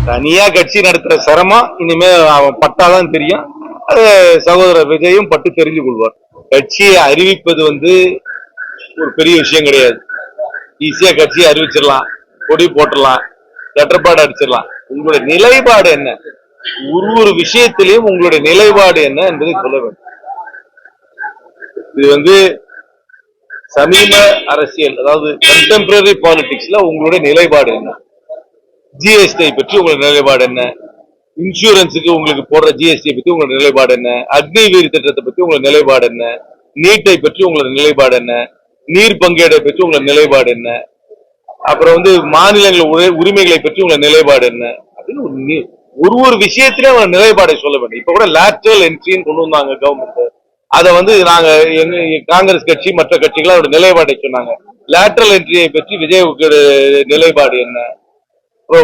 தனியா கட்சி நடத்துற சிரமம் இனிமே அவன் பட்டாதான் தெரியும். அது சகோதரர் விஜயும் பட்டு தெரிஞ்சு கொள்வார். கட்சியை அறிவிப்பது ஒரு பெரிய விஷயம் கிடையாது. ஈஸியா கட்சியை அறிவிச்சிடலாம், கொடி போட்டுடலாம், லெட்டர் பேட் அடிச்சிடலாம். உங்களுடைய நிலைப்பாடு என்ன, ஒரு விஷயத்திலையும் உங்களுடைய நிலைப்பாடு என்ன என்பதை சொல்ல வேண்டும். இது சமீப அரசியல், அதாவது கண்டெம்பரரி பாலிடிக்ஸ்ல உங்களுடைய நிலைப்பாடு என்ன, ஜிஎஸ்டி பற்றி உங்களுடைய நிலைப்பாடு என்ன, இன்சூரன்ஸுக்கு உங்களுக்கு போடுற ஜிஎஸ்டி பத்தி உங்களுடைய நிலைப்பாடு என்ன, அக்னிவீர் திட்டத்தை பத்தி உங்களுடைய நிலைப்பாடு என்ன, நீட்டை பற்றி உங்களுடைய நிலைப்பாடு என்ன, நீர் பங்கீடை பற்றி உங்களுடைய நிலைப்பாடு என்ன, அப்புறம் மாநிலங்கள் உரிமைகளை பற்றி உங்களுடைய நிலைப்பாடு என்ன அப்படின்னு ஒரு விஷயத்திலே அவங்க நிலைப்பாடை சொல்ல வேண்டும். இப்ப கூட லேட்டரல் என்ட்ரின்னு கொண்டு வந்தாங்க கவர்மெண்ட். அதை நாங்க காங்கிரஸ் கட்சி மற்ற கட்சிகள் அவருடைய நிலைப்பாட்டை சொன்னாங்க. லேட்டரல் என்ட்ரியை பற்றி விஜய்க்கு நிலைப்பாடு என்ன,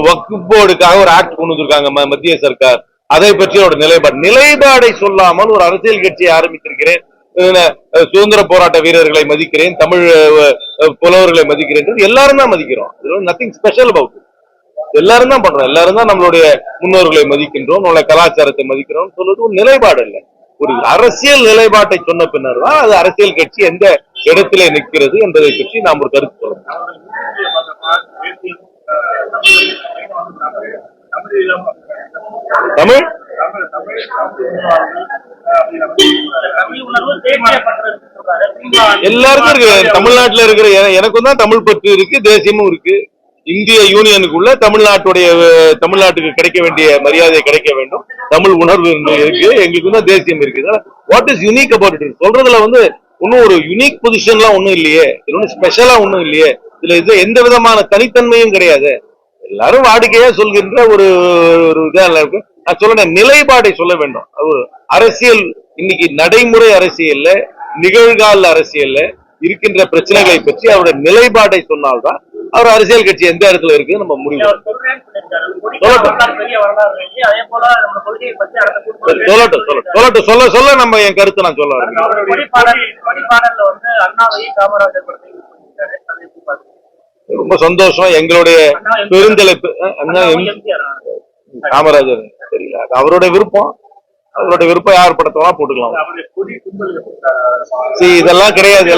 வக்ஃப் போர்டுக்காக ஒரு ஆக்ட் கொண்டு வந்திருக்காங்க மத்திய சர்க்கார், அதை பற்றி அவரோட நிலைப்பாடை சொல்லாமல் ஒரு அரசியல் கட்சியை ஆரம்பித்திருக்கிறேன், சுதந்திர போராட்ட வீரர்களை மதிக்கிறேன், தமிழ் புலவர்களை மதிக்கிறேன், எல்லாரும் தான் மதிக்கிறோம். Nothing special about. எல்லாரும் தான் பண்றோம், எல்லாரும் தான் நம்மளுடைய முன்னோர்களை மதிக்கின்றோம், நம்மளுடைய கலாச்சாரத்தை மதிக்கிறோம் சொல்றது ஒரு நிலைப்பாடு இல்லை. ஒரு அரசியல் நிலைப்பாட்டை சொன்ன பின்னர் தான் அது அரசியல் கட்சி எந்த இடத்திலே நிற்கிறது என்பதை பற்றி நாம் ஒரு கருத்து சொல்லணும். தமிழ் எல்லாருக்கும் இருக்கு. தமிழ்நாட்டில் இருக்கிற எனக்கும் தான் தமிழ் பற்று இருக்கு, தேசியமும் இருக்கு. இந்திய யூனியனுக்குள்ள தமிழ்நாட்டுக்கு கிடைக்க வேண்டிய மரியாதை கிடைக்க வேண்டும், தமிழ் உணர்வு இருக்கு, எங்களுக்கு தான் தேசியம் இருக்கு. What is unique about it சொல்றதுல ஒன்னும் ஒரு யூனிக் பொசிஷன்லாம் ஒன்னும் இல்லையே, ஒன்னும் ஸ்பெஷலா ஒன்னும் இல்லையே, இதுல எந்த விதமான தனித்தன்மையும் கிடையாது. எல்லாரும் வாடிக்கையா சொல்கின்ற ஒரு இதா இருக்கு. நான் சொல்ல நிலைப்பாடை சொல்ல வேண்டும். அரசியல் இன்னைக்கு நடைமுறை அரசியல்ல, நிகழ்கால அரசியல்ல இருக்கின்ற பிரச்சனைகளை பற்றி அவருடைய நிலைப்பாட்டை சொன்னால்தான் அவர் அரசியல் கட்சி எந்த இடத்துல இருக்கு நம்ம முடிவு சொல்ல நம்ம என் கருத்தை நான் சொல்ல வரேன். ரொம்ப சந்தோஷம். எங்களுடைய பெருந்தலைப்பு காமராஜர் தெரியல, அவருடைய விருப்பம், அவருடைய விருப்பம் யார் படத்தெல்லாம் போட்டுக்கலாம். இதெல்லாம் கிடையாது.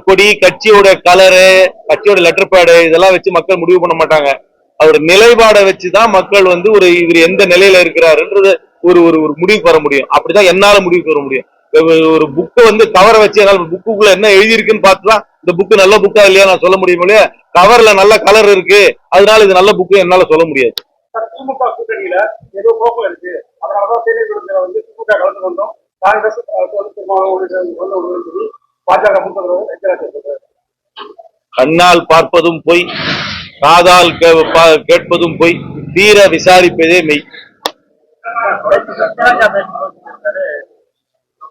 கொடி கட்சியோட கலரு, கட்சியோட லெட்டர் பேடு இதெல்லாம் வச்சு மக்கள் முடிவு பண்ண மாட்டாங்க. அவருடைய நிலைப்பாடை வச்சுதான் மக்கள் இவர் எந்த நிலையில இருக்கிறாருன்றது ஒரு முடிவு பெற முடியும். அப்படிதான் என்னால முடிவு பெற முடியும். ஒரு புக்கை கவரை வச்சு என்னால் புக்குக்குள்ள என்ன எழுதியிருக்குன்னு பார்த்துதான் இந்த புக்கு நல்ல புக்கா இல்லையா நான் சொல்ல முடியும் இல்லையா. கவர்ல நல்ல கலர் இருக்கு, அதனால இது நல்ல புக்கு என்னால சொல்ல முடியாது. திமுக கூட்டணியில ஏதோ கோபம் இருக்கு, அதனாலதான் தேர்தல் திமுக கலந்து கொண்டோம், காங்கிரஸ் பாஜக. கண்ணால் பார்ப்பதும் பொய், காதால் கேட்பதும் பொய், தீர விசாரிப்பதே மெய்.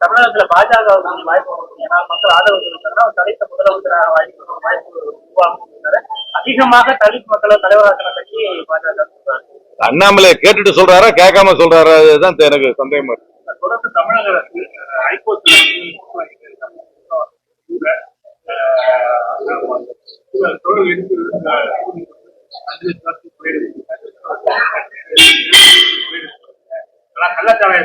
தமிழகத்துல பாஜக வாய்ப்பு மக்கள் ஆதரவு தலைத்த முதலமைச்சராக வாய்ப்பு உருவாங்க. அதிகமாக தலித் மக்களை தலைவராக்கின கட்சி பாஜக. அண்ணாமலை கேட்டுட்டு சொல்றாரா கேட்காம சொல்றாரா, அதுதான் எனக்கு சந்தேகமா இருக்கு. தொடர்ந்து தமிழக அரசு ஹைகோர்ட் கள்ளச்சாலை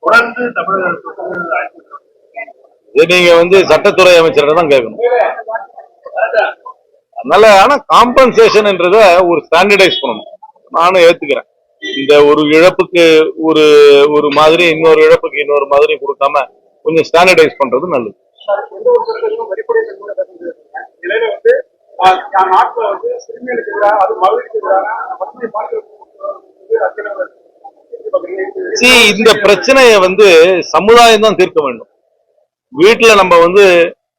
தொடர்ந்து தமிழக நீங்க சட்டத்துறை அமைச்சர் தான் கேட்கணும். அதனால ஆனா காம்பன்சேஷன் என்றத ஒரு ஸ்டாண்டர்டைஸ் பண்ணணும். நானும் ஏத்துக்கிறேன். இந்த ஒரு இழப்புக்கு ஒரு மாதிரி, இன்னொரு இழப்புக்கு இன்னொரு மாதிரி கொடுக்காம கொஞ்சம் ஸ்டாண்டர்டைஸ் பண்றது நல்லது. இந்த பிரச்சனைய சமுதாயம் தான் தீர்க்க வேண்டும். வீட்டுல நம்ம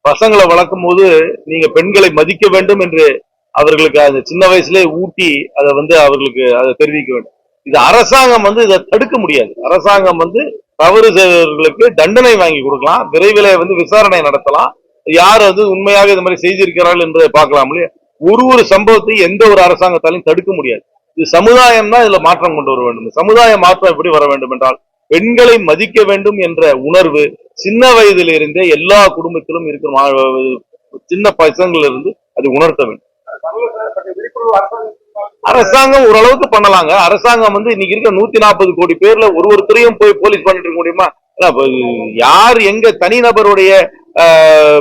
பசங்களை வளர்க்கும் போது நீங்க பெண்களை மதிக்க வேண்டும் என்று அவர்களுக்கு அந்த சின்ன வயசுல ஊட்டி அதை அவர்களுக்கு அதை தெரிவிக்க வேண்டும். இது அரசாங்கம் இதை தடுக்க முடியாது. அரசாங்கம் தவறு செய்தவர்களுக்கு தண்டனை வாங்கி கொடுக்கலாம், விரைவில் விசாரணை நடத்தலாம், யார் உண்மையாக இது மாதிரி செய்திருக்கிறார்கள் என்பதை பார்க்கலாம். ஒரு சம்பவத்தை எந்த ஒரு அரசாங்கத்தாலையும் தடுக்க முடியாது. இது சமுதாயம் தான் இதுல மாற்றம் கொண்டு வர வேண்டும். சமுதாய மாற்றம் எப்படி வர வேண்டும் என்றால், பெண்களை மதிக்க வேண்டும் என்ற உணர்வு சின்ன வயதிலிருந்தே எல்லா குடும்பத்திலும் இருக்கிற சின்ன பசங்கள்ல இருந்து அது உணர்த்த வேண்டும். விழிப்புணர்வு அரசாங்கம் ஓரளவுக்கு பண்ணலாங்க. அரசாங்கம் வந்து இன்னைக்கு இருக்க 140 கோடி பேர்ல ஒருத்தரையும் போய் போலீஸ் பண்ணிட்டு இருக்க முடியுமா? யார் எங்க தனிநபருடைய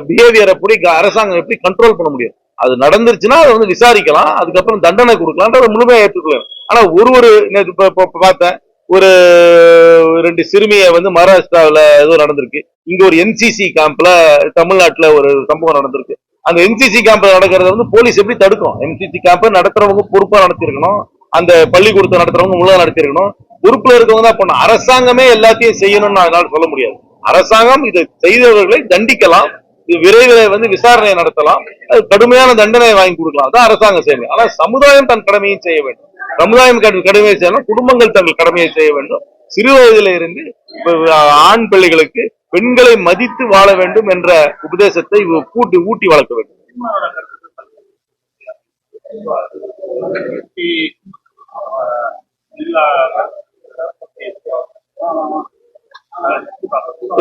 பிஹேவியரை போய் அரசாங்கம் எப்படி கண்ட்ரோல் பண்ண முடியும்? அது நடந்துருச்சுன்னா அதை வந்து விசாரிக்கலாம், அதுக்கப்புறம் தண்டனை கொடுக்கலாம், முழுமையா ஏற்றுக்கலாம். ஆனா ஒரு பார்த்தேன், ஒரு 2 சிறுமியை வந்து மகாராஷ்டிராவில ஏதோ நடந்திருக்கு. இங்க ஒரு என்சிசி கேம்ப்ல தமிழ்நாட்டுல ஒரு சம்பவம் நடந்திருக்கு. அந்த என்சிசி கேம்ப் நடக்கிறத வந்து போலீஸ் எப்படி தடுக்கும்? என்சிசி கேம்ப் நடத்துறவங்க பொறுப்பா நடத்திருக்கணும், அந்த பள்ளிக்கூடத்தை நடத்துறவங்க முழுவதும் நடத்திருக்கணும், பொறுப்புல இருக்கவங்க தான் பண்ணணும். அரசாங்கமே எல்லாத்தையும் செய்யணும்னு அதனால சொல்ல முடியாது. அரசாங்கம் இதை செய்தவர்களை தண்டிக்கலாம், விரைவில் வந்து விசாரணை நடத்தலாம், அது கடுமையான தண்டனை வாங்கி கொடுக்கலாம், அதான் அரசாங்கம் செய்யணும். ஆனா சமுதாயம் தன் கடமையை செய்ய வேண்டும். சமுதாயம் கடமையை செய்யணும், குடும்பங்கள் தங்கள் கடமையை செய்ய வேண்டும். சிறு வயதில இருந்து ஆண் பிள்ளைகளுக்கு பெண்களை மதித்து வாழ வேண்டும் என்ற உபதேசத்தை ஊட்டி வளர்க்க வேண்டும்.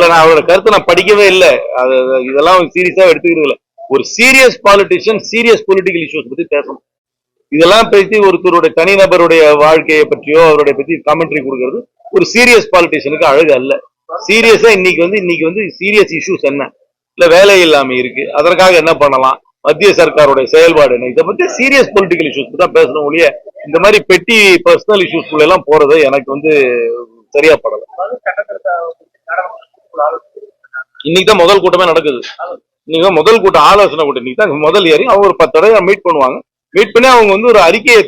நான் அவரோட கருத்தை நான் படிக்கவே இல்லை, இதெல்லாம் சீரியஸா எடுத்துக்கிறது இல்லை. ஒரு serious politician serious political issues பத்தி பேசணும். இதெல்லாம் பேசி ஒருத்தருடைய தனிநபருடைய வாழ்க்கையை பற்றியோ அவருடைய பத்தி காமெண்ட்ரி கொடுக்கறது ஒரு சீரியஸ் பாலிட்டிஷியனுக்கு அழகு அல்ல. சீரியஸா இன்னைக்கு வந்து சீரியஸ் இஷ்யூஸ் என்ன, இல்ல வேலை இல்லாம இருக்கு, அதற்காக என்ன பண்ணலாம், மத்திய சர்க்காருடைய செயல்பாடு என்ன, இதை பத்தி சீரியஸ் பொலிட்டிக்கல் இஷ்யூஸ் தான் பேசணும் ஒழிய இந்த மாதிரி பெட்டி பர்சனல் இஷ்யூஸ் எல்லாம் போறது எனக்கு வந்து சரியா படல. இன்னைக்கு தான் முதல் கூட்டமே நடக்குது. இன்னைக்கு தான் முதல் கூட்டம், ஆலோசனை கூட்டம். இன்னைக்கு தான் முதல் ஏறி அவங்க ஒரு 10 தடவை மீட் பண்ணுவாங்க. மீட் பண்ணி அவங்க வந்து ஒரு அறிக்கையை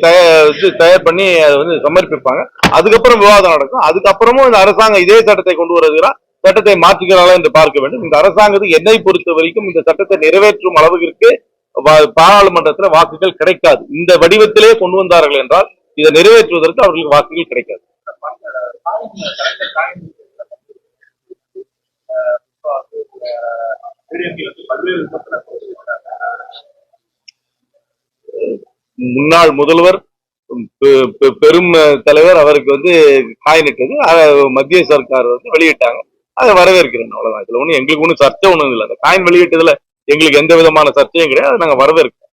தயார் பண்ணி அதை வந்து சமர்ப்பிப்பாங்க. அதுக்கப்புறம் விவாதம் நடக்கும். அதுக்கப்புறமும் இந்த அரசாங்கம் இதே சட்டத்தை கொண்டு வருகிறா, சட்டத்தை மாற்றுகிறாளா என்று பார்க்க வேண்டும். இந்த அரசாங்கத்துக்கு என்னை பொறுத்த வரைக்கும் இந்த சட்டத்தை நிறைவேற்றும் அளவுக்கு பாராளுமன்றத்தில் வாக்குகள் கிடைக்காது. இந்த வடிவத்திலே கொண்டு வந்தார்கள் என்றால் இதை நிறைவேற்றுவதற்கு அவர்களுக்கு வாக்குகள் கிடைக்காது. முன்னாள் முதல்வர் பெரும் தலைவர் அவருக்கு வந்து காயினிட்டது மத்திய சர்க்கார் வந்து வெளியிட்டாங்க, அதை வரவேற்கிறேன். அவ்வளவுதான். இதுல ஒண்ணு எங்களுக்கு ஒன்றும் சர்ச்சை ஒண்ணும் இல்லை. அந்த காயின் வெளியிட்டதுல எங்களுக்கு எந்த விதமான சர்ச்சையும் கிடையாது, அதை நாங்க வரவேற்கிறோம்.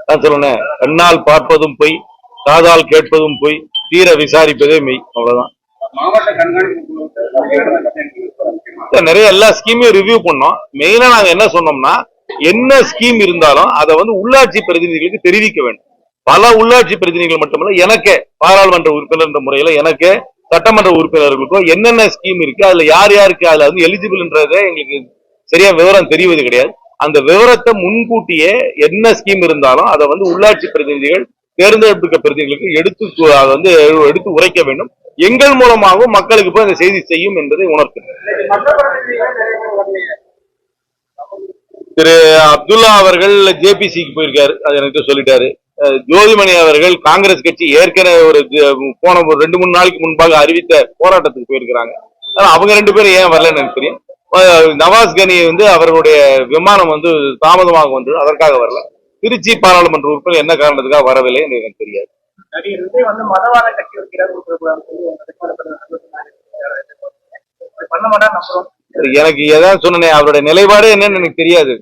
நான் சொல்லுனேன், கண்ணால் பார்ப்பதும் பொய், காதால் கேட்பதும் பொய், தீர விசாரிப்பதே மெய். அவ்வளவுதான். நிறைய எல்லா ஸ்கீமையும் ரிவ்யூ பண்ணோம். மெயினா நாங்க என்ன சொன்னோம்னா, என்ன ஸ்கீம் இருந்தாலும் அதை வந்து உள்ளாட்சி பிரதிநிதிகளுக்கு தெரிவிக்க வேண்டும். பல உள்ளாட்சி பிரதிநிதிகள் மட்டுமல்ல, எனக்கு பாராளுமன்ற உறுப்பினர் என்ற முறையில எனக்கு சட்டமன்ற உறுப்பினர்களுக்கோ என்னென்ன ஸ்கீம் இருக்கு, அதுல யார் யாருக்கு அதுல வந்து எலிஜிபிள்ன்றதே எங்களுக்கு சரியா விவரம் தெரிவது கிடையாது. அந்த விவரத்தை முன்கூட்டியே என்ன ஸ்கீம் இருந்தாலும் அதை வந்து உள்ளாட்சி பிரதிநிதிகள் தேர்ந்தெடுக்க பிரதிநிதிகளுக்கு எடுத்து உரைக்க வேண்டும். எங்கள் மூலமாகவும் மக்களுக்கு போய் அந்த செய்தி செய்யும் என்பதை உணர்த்துகிறேன். திரு அப்துல்லா அவர்கள் ஜேபிசிக்கு போயிருக்காரு, அது எனக்கு சொல்லிட்டாரு. ஜோதிமணி அவர்கள் காங்கிரஸ் கட்சி ஏற்கனவே போன 2-3 நாளைக்கு முன்பாக அறிவித்த போராட்டத்துக்கு போயிருக்கிறாங்க. அவங்க 2 பேரும் ஏன் வரலன்னு எனக்கு தெரியும். நவாஸ் கனி வந்து அவர்களுடைய விமானம் வந்து தாமதமாக வந்தது, அதற்காக வரல. திருச்சி பாராளுமன்ற உறுப்பினர் என்ன காரணத்துக்காக வரவில்லை என்று எனக்கு தெரியாது. எனக்கு எதாவது சொன்னேன், அவருடைய நிலைப்பாடு என்னன்னு எனக்கு தெரியாது.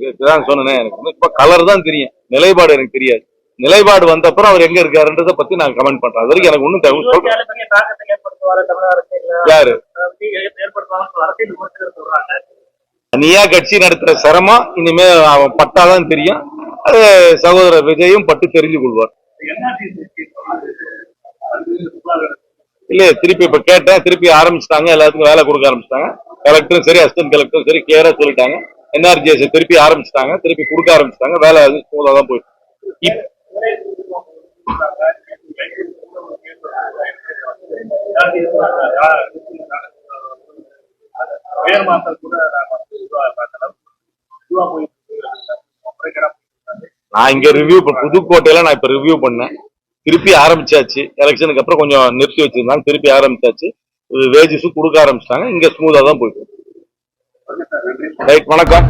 சொன்னேன், எனக்கு இப்ப கலர் தான் தெரியும், நிலைப்பாடு எனக்கு தெரியாது. நிலைப்பாடு வந்த அப்புறம் அவர் எங்க இருக்காருன்றதை பத்தி நான் கமெண்ட் பண்றேன். அது வரைக்கும் எனக்கு ஒன்னும் யாரு தனியா கட்சி நடத்துற சிரமம் இனிமே அவன் பட்டாதான் தெரியும். அது சகோதரர் விஜயும் பட்டு தெரிஞ்சு கொள்வார். இல்ல திருப்பி இப்ப கேட்டேன், திருப்பி ஆரம்பிச்சிட்டாங்க, எல்லாத்துக்கும் வேலை கொடுக்க ஆரம்பிச்சிட்டாங்க. கலெக்டரும் சரி, அசிஸ்டன்ட் கலெக்டரும் சரி கிளியரா சொல்லிட்டாங்க. NRGS திருப்பி ஆரம்பிச்சிட்டாங்க, திருப்பி கொடுக்க ஆரம்பிச்சிட்டாங்க. வேலை ஸ்மூதா தான் போயிட்டு. நான் இங்க ரிவ்யூ புதுக்கோட்டையில நான் இப்ப ரிவ்யூ பண்ணேன். திருப்பி ஆரம்பிச்சாச்சு. எலெக்ஷனுக்கு அப்புறம் கொஞ்சம் நிறுத்தி வச்சிருந்தாங்க, திருப்பி ஆரம்பிச்சாச்சு. வேஜஸும் கொடுக்க ஆரம்பிச்சிட்டாங்க. இங்க ஸ்மூதா தான் போயிட்டு. ரைட், வணக்கம்.